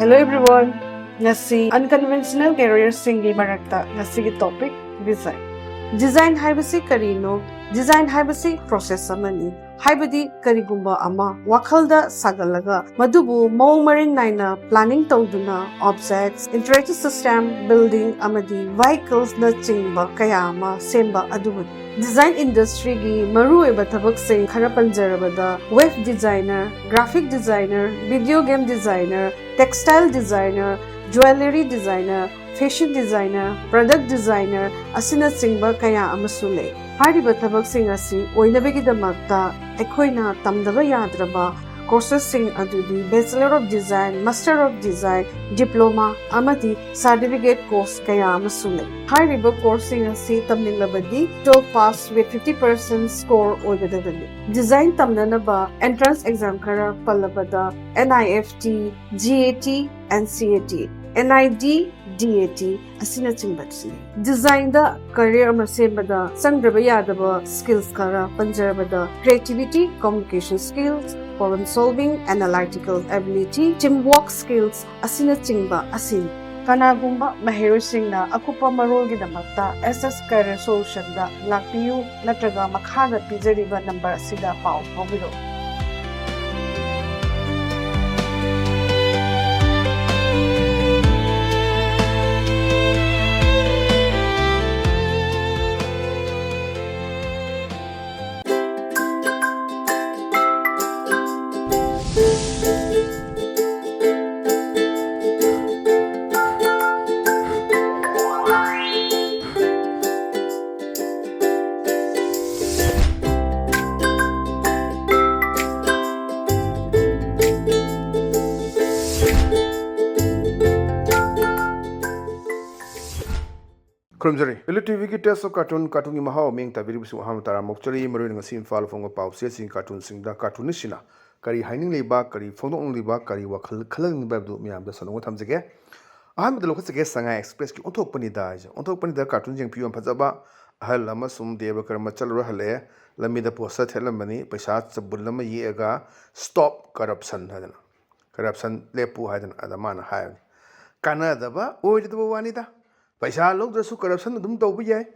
Hello everyone! Ngasi unconventional careers singi marakta ngasi topic design. Design haibasi karino? Design haibasi process amani. Haibadi karigumba ama wakhalda sagalaga madubu maung maring naina planning tawduna objects, interactive system, building amadi vehicles na chingba kaya ama semba adubud. Design industry gi maru eba thabak sing khara panjarabada web designer, graphic designer, video game designer, textile designer, jewelry designer, fashion designer, product designer asina chingba kaya amasu lei. Hariba thabak sing asi oinabagidamagta ekhoina tamdaba yadraba courses sing adudi Bachelor of Design, Master of Design, Diploma amadi certificate course kaya amasu lei. Hariba course sing asi tamninglabadi 12 pass with 50% score oigadagani. Design tamnanaba entrance exam khara pallabada NIFT, GAT and CAT, NID, DAT asina chingbatsi. Design da career masembada sangraba yadaba skills khara panjarabada creativity, communication skills, problem solving, analytical ability, teamwork skills asina chingba asin. Kanagumba mahirosingna akupa marolgidamakta SS Career Solution da lakpiyu natraga makhada pijariba number asida pau pawbiro. Krumjari, relativity test of cartoon in Mahao Ming Tabiribu Hamatara Mokchari, Marine Sim Fall from a Pau, Sessing cartoon sing the cartoonishina, Kari Haining Liba, Kari Fondo only Bak, Kari Wakal, Kalang Babdu Miam, the Son what again. I am the local guest Sanga Express on top of dies, on top of the cartoons in Pio and Pazaba, Halama Sum Debakar Machal Rahale, Lamida Posa Telemani, Pesats, Bulama Yega, stop corruption, Hadan. Corruption, Lepu Hadan, Adaman High. Canada, or the Wanida. Paisa logdrasu corruption dum tawba yai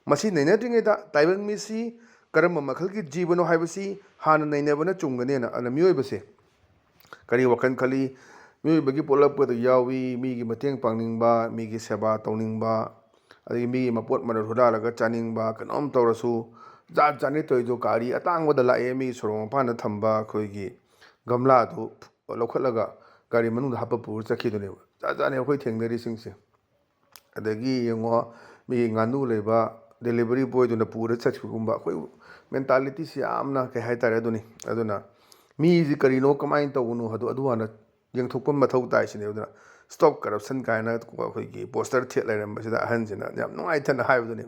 masi nainadringeda taibang misi karamba makhalgi jibano haibasi hana nainabana chungganena ana miyoi kari wakan khali miyoi bagi polapda yawi mi gi mateng pangningba mi gi seba tawningba adi mi gi mapot manar hudalaga chaningba kanom tawrasu jat jani toijo kari atangwada lae mi sorong pana thamba khoigi gamla du lokhalaga kari manung hapa pur chakhidune jat jani khoi thengdari singse adagi yengo mi nganu leba delivery boy duna pura chachgumba koi mentality si amna ke haitare duni aduna mi ji karino kamain tawunu hadu aduana yengthokpam mathau tai sine aduna stop corruption kaina ko khoi gi poster the lairam basida ahansina yam nungai thana haibuduni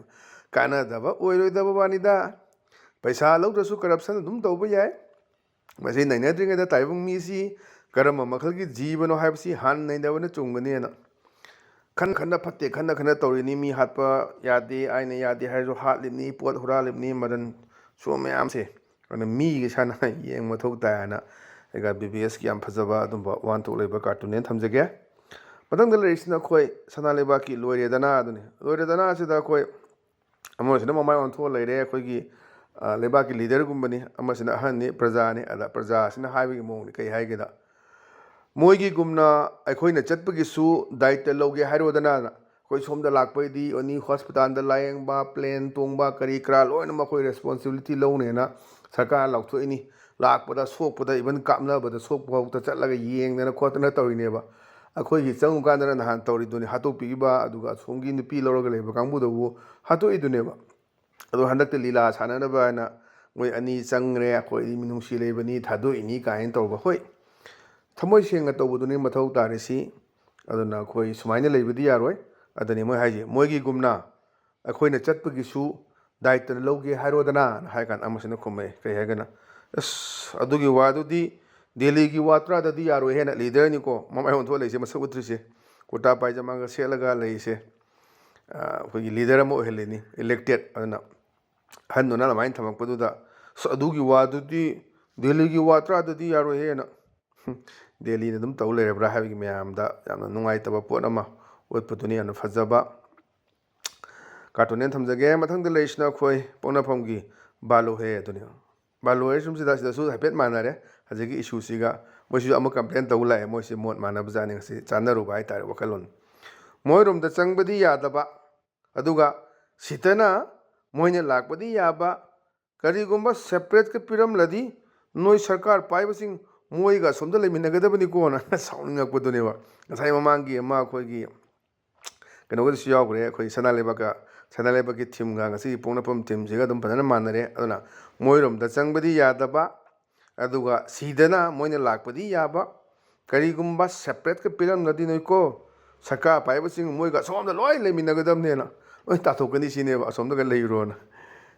kana daba oiroi daba banida paisa lawdrasu corruption dum tawba yai masi naina dringa da taibung mi si karama makhalgi jibano haibsi han naidabana chungani na Kan pate kan taurini mi hatpa yadi aina yadi haizo hatlini pot huralibni madan so mayam se ana mi gi sana yeng mathau taana ega BBS ki am phajaba dumba wan to leba cartoon ne thamjage padang dal risna khoi sana leba ki loire dana sida khoi amo sina mamai on tho leire khoi gi leba ki leader gumbani amasina hanni praja ne ada praja sina haibi mo ni kai haigeda Moigi gumna aikoina chatpagisu daita loge hairodana koi somda lakpaidi oni hospital da layang ba plane tongba kari kra loina ma koi responsibility lone na sarkar laktho ini lakpada sokpada even kamna bada sokpa ta chatlaga yeng na khotna tawine ba akoi gi changu kandana nahan tawri duni hatopi ba aduga somgi nupi loroga leba kangbu do hato idune ba adu handakte lila sanana ba na moi ani changre akoi minungsi lebani thado ini kain tawba hoi Thamoi senga tawbuduni mathau tarisi aduna khoi sumaina leibidi yaroi adani moi haji moigi gumna akhoina chatpagi su daitana loge hairodana haikan amasina khumai kai hagana as adugi wadudi delhi gi watra dadi yaroi hena leader ni ko mamai on tho leise masabutri se kota paijama ga selaga leise khoi leader mo heleni elected aduna hanuna lamain thamakpaduda so adugi wadudi delhi gi watra dadi yaroi hena ꯗꯦꯜꯂꯤꯗ ꯑꯗꯨꯝ ꯇꯧ ꯂꯩꯔꯕ꯭ꯔꯥ ꯍꯥꯏꯕꯒꯤ ꯃꯌꯥꯝꯗ ꯌꯥꯝꯅ ꯅꯨꯡꯉꯥꯏꯇꯕ ꯄꯣꯠ ꯑꯃ ꯎꯠꯄꯗꯨꯅꯤ ꯌꯥꯝꯅ ꯐꯖꯕ ꯀꯥꯔꯇꯨꯟ ꯊꯝꯖꯒꯦ ꯃꯊꯪꯗ ꯂꯩꯔꯤꯁꯤꯅ ꯑꯩꯈꯣꯏ ꯄꯣꯛꯅꯐꯝꯒꯤ ꯕꯥꯂꯨꯍꯦ ꯑꯗꯨꯅꯤ ꯕꯥꯂꯨꯍꯦ ꯁꯤꯗꯁꯨ ꯍꯥꯏꯐꯦꯠ ꯃꯥꯟꯅꯔꯦ ꯍꯧꯖꯤꯛꯀꯤ ꯏꯁꯨꯁꯤꯒ ꯃꯣꯏꯁꯤꯁꯨ ꯑꯃꯨꯛ ꯀꯝꯄ꯭ꯂꯦꯟ ꯇꯧ ꯂꯥꯛꯑꯦ ꯃꯣꯏꯁꯤ ꯃꯣꯠ ꯃꯥꯟꯅꯕꯖꯥꯠꯅꯤ ꯉꯁꯤ ꯆꯥꯟꯅꯔꯨꯕ ꯍꯥꯏꯇꯥꯔꯦ ꯋꯥꯈꯜꯂꯣꯟ ꯃꯣꯏꯔꯣꯝꯗ ꯆꯪꯕꯗꯤ ꯌꯥꯗꯕ ꯑꯗꯨꯒ ꯁꯤꯗꯅ ꯃꯣꯏꯅ ꯂꯥꯛꯄꯗꯤ ꯌꯥꯕ ꯀꯔꯤꯒꯨꯝꯕ ꯁꯦꯄꯔꯦꯠꯀ ꯄꯤꯔꯝꯂꯗꯤ ꯅꯣꯏ ꯁꯔꯀꯥꯔ ꯄꯥꯏꯕꯁꯤꯡ ꯃꯣꯏꯒ ꯑꯁꯣꯝꯗ ꯂꯩꯃꯤꯟꯅꯒꯗꯕꯅꯤꯀꯣꯅ ꯁꯥꯎꯅꯤꯡꯉꯛꯄꯗꯨꯅꯦꯕ ꯉꯁꯥꯏ ꯃꯃꯥꯡꯒꯤ ꯑꯃ ꯑꯩꯈꯣꯏꯒꯤ ꯀꯩꯅꯣꯒꯗꯁꯨ ꯌꯥꯎꯈ꯭ꯔꯦ ꯑꯩꯈꯣꯏ ꯁꯅꯥꯂꯩꯕꯥꯛꯀꯤ ꯊꯤꯝꯒ ꯉꯁꯤꯒꯤ ꯄꯣꯛꯅꯐꯝ ꯊꯤꯝꯁꯤꯒ ꯑꯗꯨꯝ ꯐꯖꯅ ꯃꯥꯟꯅꯔꯦ ꯑꯗꯨꯅ ꯃꯣꯏꯔꯣꯝꯗ ꯆꯪꯕꯗꯤ ꯌꯥꯗꯕ ꯑꯗꯨꯒ ꯁꯤꯗꯅ ꯃꯣꯏꯅ ꯂꯥꯛꯄꯗꯤ ꯌꯥꯕ ꯀꯔꯤꯒꯨꯝꯕ ꯁꯦꯄꯔꯦꯠꯀ ꯄꯤꯔꯝꯂꯗꯤ ꯅꯣꯏꯀꯣ ꯁꯔꯀꯥꯔ ꯄꯥꯏꯕꯁꯤꯡ ꯃꯣꯏꯒ ꯑꯁꯣꯝꯗ ꯂꯣꯏ ꯂꯩꯃꯤꯟꯅꯒꯗꯕꯅꯦꯅ ꯂꯣꯏ ꯇꯥꯊꯣꯛꯀꯅꯤ ꯁꯤꯅꯦꯕ ꯑꯁꯣꯝꯗꯒ ꯂꯩꯔꯣꯅ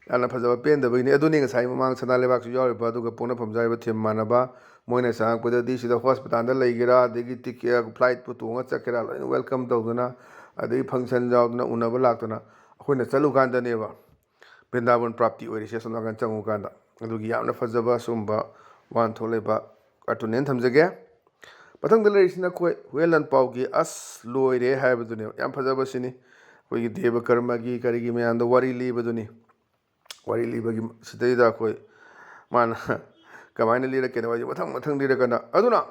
ꯌꯥꯝꯅ ꯐꯖꯕ ꯄꯦꯟꯗꯕꯒꯤꯅꯤ ꯑꯗꯨꯅꯤ ꯉꯁꯥꯏ ꯃꯃꯥꯡ ꯁꯅꯥꯂꯩꯕꯥꯛꯁꯨ ꯌꯥꯎꯔꯤꯕ ꯑꯗꯨꯒ ꯄꯣꯛꯅꯐꯝ ꯌꯥꯎꯔꯤꯕ ꯊꯤꯝ ꯃꯥꯟꯅꯕ ꯃꯣꯏꯅ ꯆꯪꯉꯛꯄꯗꯗꯤ ꯁꯤꯗ ꯍꯣꯁꯄꯤꯇꯥꯜꯗ ꯂꯩꯒꯦꯔꯥ ꯑꯗꯒꯤ ꯇꯤꯀꯦꯠ ꯐ꯭ꯂꯥꯏꯠꯄꯨ ꯇꯣꯡꯉ ꯆꯠꯀꯦꯔꯥ ꯂꯣꯏꯅ ꯋꯦꯜꯀꯝ ꯇꯧꯗꯅ ꯑꯗꯒꯤ ꯐꯪꯁꯟ ꯌꯥꯎꯗꯅ ꯎꯅꯕ ꯂꯥꯛꯇꯅ ꯑꯩꯈꯣꯏꯅ ꯆꯠꯂꯨꯀꯥꯟꯗꯅꯦꯕ ꯕ꯭ꯔꯤꯟꯗꯥꯕꯟ ꯄ꯭ꯔꯥꯞꯇꯤ ꯑꯣꯏꯔꯤꯁꯦ ꯑꯁꯣꯝ ꯅꯥꯀꯟ ꯆꯪꯉꯨꯀꯥꯟꯗ ꯑꯗꯨꯒꯤ ꯌꯥꯝꯅ ꯐꯖꯕ ꯁꯨꯝꯕ ꯋꯥꯍꯟꯊꯣꯛ ꯂꯩꯕ ꯀꯥꯔꯇꯨꯟ ꯊꯝꯖꯒꯦ ꯃꯊꯪꯗ ꯂꯩꯔꯤꯁꯤꯅ ꯑꯩꯈꯣꯏ ꯍꯨꯌꯦꯟ ꯂꯟꯄꯥꯎꯒꯤ ꯑꯁ ꯂꯣꯏꯔꯦ ꯍꯥꯏꯕꯗꯨꯅꯦꯕ ꯌꯥꯝ ꯐꯖꯕꯁꯤꯅꯤ ꯑꯩꯈꯣꯏꯒꯤ ꯗꯦꯕ ꯀꯔꯃꯒꯤ ꯀꯔꯤꯒꯤ ꯃꯌꯥꯝꯗ ꯋꯥꯔꯤ ꯂꯤꯕꯗꯨꯅꯤ ꯋꯥꯔꯤ ꯂꯤꯕꯒꯤ ꯁꯤꯗꯩꯗ ꯑꯩꯈꯣꯏ ꯃꯥꯅ ꯀꯃꯥꯏꯅ ꯂꯤꯔꯛꯀꯦꯅ ꯋꯥꯔꯤ ꯃꯊꯪ ꯂꯤꯔꯀꯥꯟꯗ ꯑꯗꯨꯅ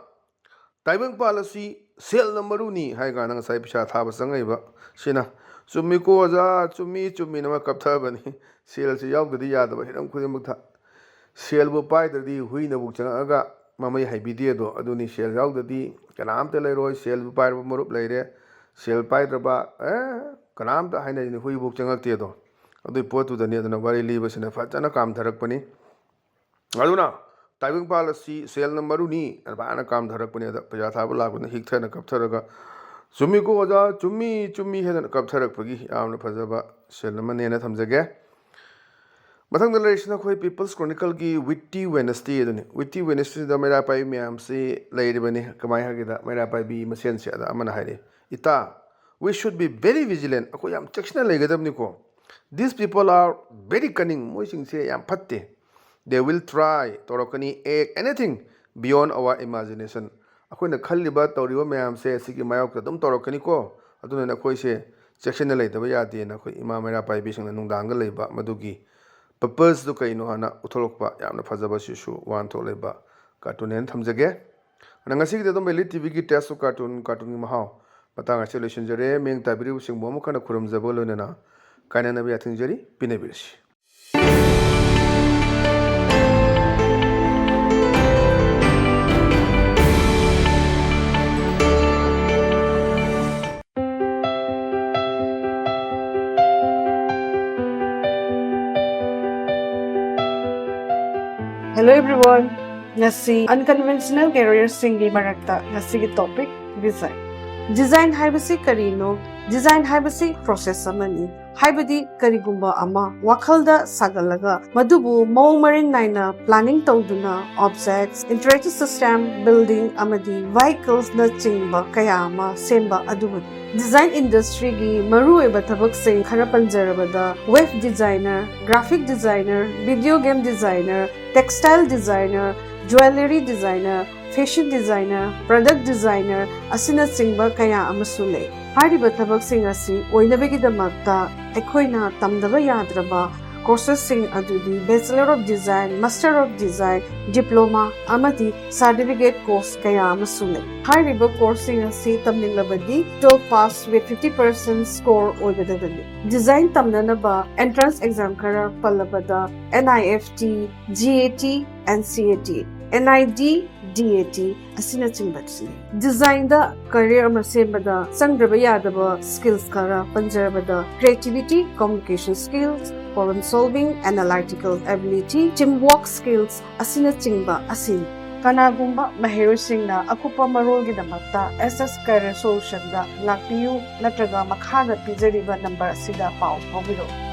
ꯇꯥꯏꯕꯪꯄꯥꯜ ꯑꯁꯤ ꯁꯦꯜꯅ ꯃꯔꯨꯅꯤ ꯍꯥꯏ ꯀꯥꯟꯗ ꯉꯁꯥꯏ ꯄꯩꯁꯥ ꯊꯥꯕ ꯆꯪꯉꯛꯏꯕ ꯁꯤꯅ ꯆꯨꯝꯃꯤꯀꯣ ꯑꯣꯖꯥ ꯆꯨꯝꯃꯤꯅ ꯑꯃ ꯀꯞꯊꯕꯅꯤ ꯁꯦꯜꯁꯤ ꯌꯥꯎꯗ꯭ꯔꯗꯤ ꯌꯥꯗꯕ ꯍꯤꯔꯝ ꯈꯨꯗꯤꯡꯃꯛꯇ ꯁꯦꯜꯕꯨ ꯄꯥꯏꯗ꯭ꯔꯗꯤ ꯍꯨꯏꯅꯕꯨ ꯆꯪꯉꯛꯑꯒ ꯃꯃꯩ ꯍꯥꯏꯕꯤꯗꯦꯗꯣ ꯑꯗꯨꯅꯤ ꯁꯦꯜ ꯌꯥꯎꯗ꯭ꯔꯗꯤ ꯀꯅꯥꯝꯇ ꯂꯩꯔꯣꯏ ꯁꯦꯜꯕꯨ ꯄꯥꯏꯔꯕ ꯃꯔꯨꯞ ꯂꯩꯔꯦ ꯁꯦꯜ ꯄꯥꯏꯗ꯭ꯔꯕ ꯀꯅꯥꯝꯇ ꯍꯥꯏꯅꯔꯤꯅꯤ ꯍꯨꯏꯐꯥꯎ ꯆꯪꯉꯛꯇꯦꯗꯣ ꯑꯗꯨꯏ ꯄꯣꯠꯇꯨꯗꯅꯤ ꯑꯗꯨꯅ ꯋꯥꯔꯤ ꯂꯤꯕꯁꯤꯅ ꯐꯖꯅ ꯀꯥꯝꯊꯔꯛꯄꯅꯤ ꯑꯗꯨꯅ ꯇꯥꯏꯕꯪꯄꯥꯜ ꯑꯁꯤ ꯁꯦꯜꯅ ꯃꯔꯨꯅꯤ ꯑꯗꯨꯃꯥꯏꯅ ꯀꯥꯝꯊꯔꯛꯄꯅꯤ ꯑꯗ ꯄꯩꯁꯥ ꯊꯥꯕ ꯂꯥꯛꯄꯅ ꯍꯤꯛꯊꯅ ꯀꯞꯊꯔꯒ ꯆꯨꯝꯃꯤꯀꯣ ꯑꯣꯖꯥ ꯆꯨꯝꯃꯤ ꯍꯥꯏꯗꯅ ꯀꯞꯊꯔꯛꯄꯒꯤ ꯌꯥꯝꯅ ꯐꯖꯕ ꯁꯦꯜ ꯑꯃꯅꯦꯅ ꯊꯝꯖꯒꯦ ꯃꯊꯪꯗ ꯂꯩꯔꯤꯁꯤꯅ ꯑꯩꯈꯣꯏ ꯄꯤꯄꯜꯁ ꯀ꯭ꯔꯣꯅꯤꯀꯜꯒꯤ ꯋꯤꯠꯇꯤ ꯋꯦꯅꯁꯗꯦ ꯑꯗꯨꯅꯤ ꯋꯤꯠꯇꯤ ꯋꯦꯅꯁꯗꯦꯗ ꯃꯩꯔꯥ ꯄꯥꯏꯕꯤ ꯃꯌꯥꯝꯁꯤ ꯂꯩꯔꯤꯕꯅꯤ ꯀꯃꯥꯏꯅ ꯍꯥꯏꯒꯦꯗ ꯃꯩꯔꯥ ꯄꯥꯏꯕꯤ ꯃꯁꯦꯟꯁꯦ ꯑꯗ ꯑꯃꯅ ꯍꯥꯏꯔꯤ ꯏꯇꯥ ꯋꯤ ꯁꯨꯗ ꯕꯤ ꯚꯦꯔꯤ ꯚꯤꯖꯤꯂꯦꯟ ꯑꯩꯈꯣꯏ ꯌꯥꯝ ꯆꯦꯛꯁꯤꯟꯅ ꯂꯩꯒꯗꯕꯅꯤꯀꯣ ꯗꯤꯁ ꯄꯤꯄꯜ ꯑꯥꯔ ꯚꯦꯔꯤ ꯀꯅꯤꯡ ꯃꯣꯏꯁꯤꯡꯁꯦ ꯌꯥꯝ ꯐꯠꯇꯦ ꯗꯦ ꯋꯤꯜ ꯇ꯭ꯔꯥꯏ ꯇꯧꯔꯛꯀꯅꯤ ꯑꯦꯅꯤꯊꯤꯡ ꯕꯤꯌꯣꯟ ꯑꯋꯥꯔ ꯏꯃꯥꯖꯤꯅꯦꯁꯟ ꯑꯩꯈꯣꯏꯅ ꯈꯜꯂꯤꯕ ꯇꯧꯔꯤꯕ ꯃꯌꯥꯝꯁꯦ ꯁꯤꯒꯤ ꯃꯥꯌꯣꯛꯇ ꯑꯗꯨꯝ ꯇꯧꯔꯛꯀꯅꯤꯀꯣ ꯑꯗꯨꯅ ꯑꯩꯈꯣꯏꯁꯦ ꯆꯦꯛꯁꯤꯟꯅ ꯂꯩꯇꯕ ꯌꯥꯗꯦꯅ ꯑꯩꯈꯣꯏ ꯏꯃꯥ ꯃꯩꯔꯥ ꯄꯥꯏꯕꯤꯁꯤꯡꯅ ꯅꯨꯡꯗꯥꯡꯗ ꯂꯩꯕ ꯃꯗꯨꯒꯤ ꯄꯔꯄꯁꯇꯨ ꯀꯩꯅꯣ ꯍꯥꯏꯅ ꯎꯠꯊꯣꯛꯂꯛꯄ ꯌꯥꯝꯅ ꯐꯖꯕꯁꯤꯁꯨ ꯋꯥꯍꯟꯊꯣꯛ ꯂꯩꯕ ꯀꯥꯔꯇꯨꯟ ꯊꯝꯖꯒꯦ ꯑꯗ ꯉꯁꯤꯒꯤꯗꯤ ꯑꯗꯨꯝ ꯂꯤꯠ ꯇꯤꯚꯤꯒꯤ ꯇꯦꯁ ꯑꯣꯐ ꯀꯥꯔꯇꯨꯟꯒꯤ ꯃꯍꯥꯎ ꯃꯇꯥꯡ ꯑꯁꯤ ꯂꯣꯏꯁꯤꯟꯖꯔꯦ ꯃꯤꯡ ꯇꯥꯕꯤꯔꯤꯕꯁꯤꯡꯕꯨ ꯑꯃꯨꯛ ꯍꯟꯅ ꯈꯨꯔꯨꯝꯖꯕ ꯂꯣꯏꯅꯅ ꯀꯥꯏꯅꯅꯕ ꯌꯥꯊꯪꯖꯔꯤ ꯄꯤꯅꯕꯤꯔꯁꯤ Hello everyone! Ngasi unconventional careersinggi marakta ngasigi topic design. Design haibasi karino? Design haibasi process amani. Haibadi karigumba ama wakhalda sagalaga madubu maung maring naina planning tawduna objects, interactive system, building amadi vehicles na chingba kaya ama semba adubu. Design industry gi maruoiba thabaksing khara panjarabada web designer, graphic designer, video game designer, textile designer, jewelry designer, fashion designer, product designer asina chingba kaya amasu lei. Hariba thabaksing asi oinabegidamakta aikoina tamdaba yadraba courses sing adudi Bachelor of Design, Master of Design, Diploma amadi certificate course kaya amasu lei. Hariba coursing asi tamninglabadi 12 pass with 50% score oigadabani. Design tamnanaba entrance exam kara pallabada NIFT, GAT and CAT. NID, DAT asina chingbatsini. Design da career ama sembada sangraba yadaba skills kara panjarabada creativity, communication skills, problem solving, analytical ability, teamwork skills asina chingba asin. Kanagumba mahirsingna akupa marolgidamakta SS Career Solution da lakpiyu natraga makhana pijariba number asida pau pabiro.